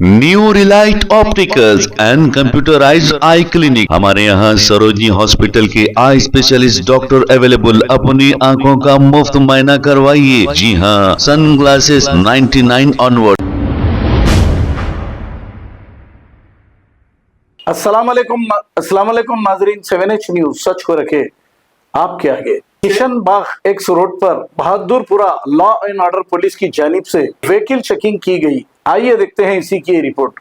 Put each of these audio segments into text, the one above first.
New Relight opticals and computerised I clinic. हमारे यहाँ Sarojini hospital के आई स्पेशलिस्ट डॉक्टर अवेलेबल। अपनी आंखों का मुफ्त मुआयना करवाइए। जी हाँ, सन ग्लासेस 99 ऑनवर्ड। अस्सलाम वालेकुम नाजरीन, 7H न्यूज सच को रखे आपके आगे। किशन बाग एक्स रोड पर Bahadurpura law and order police की जानिब से व्हीकल चेकिंग की गई। आइए देखते हैं इसी की report.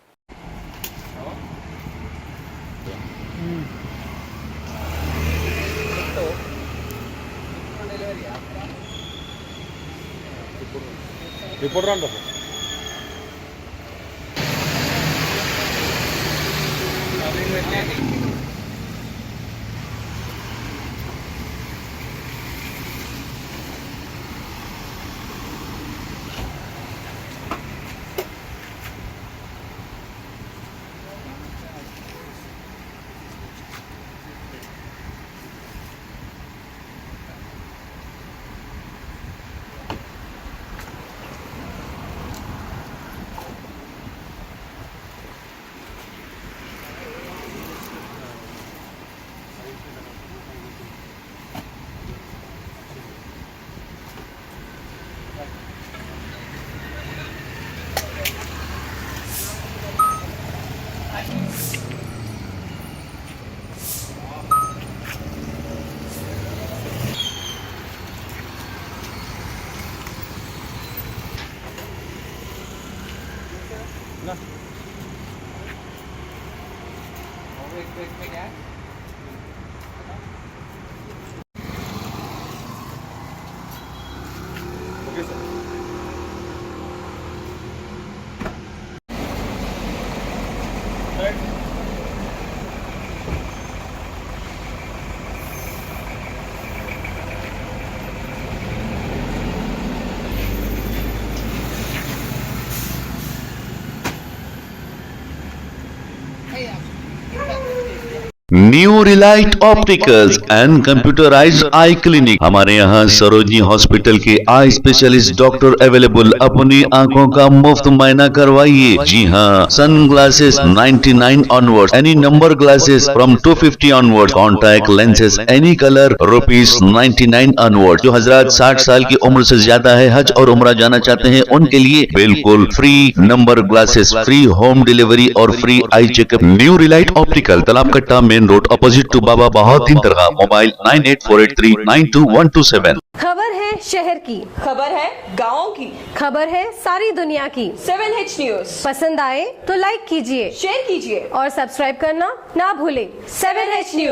New Relight opticals and computerised I clinic. हमारे यहाँ सरोजनी हॉस्पिटल के आई स्पेशलिस्ट डॉक्टर अवेलेबल। अपनी आंखों का मुफ्त मुआयना करवाइए। जी हाँ, sun glasses 99 onward, any number glasses from 250 onward, contact lenses any colour ₹99 onward. जो हजरात 60 साल की उम्र से ज्यादा है, हज और उम्रा जाना चाहते हैं, उनके लिए बिल्कुल free number glasses, free home delivery और free eye checkup. New relight optical, Talab Katta, main road, opposite to Baba Bahauddin दरगाह। मोबाइल 9848392127। खबर है शहर की, खबर है गाँव की, खबर है सारी दुनिया की। 7H न्यूज पसंद आए तो लाइक कीजिए, शेयर कीजिए और सब्सक्राइब करना ना भूलें। 7H news.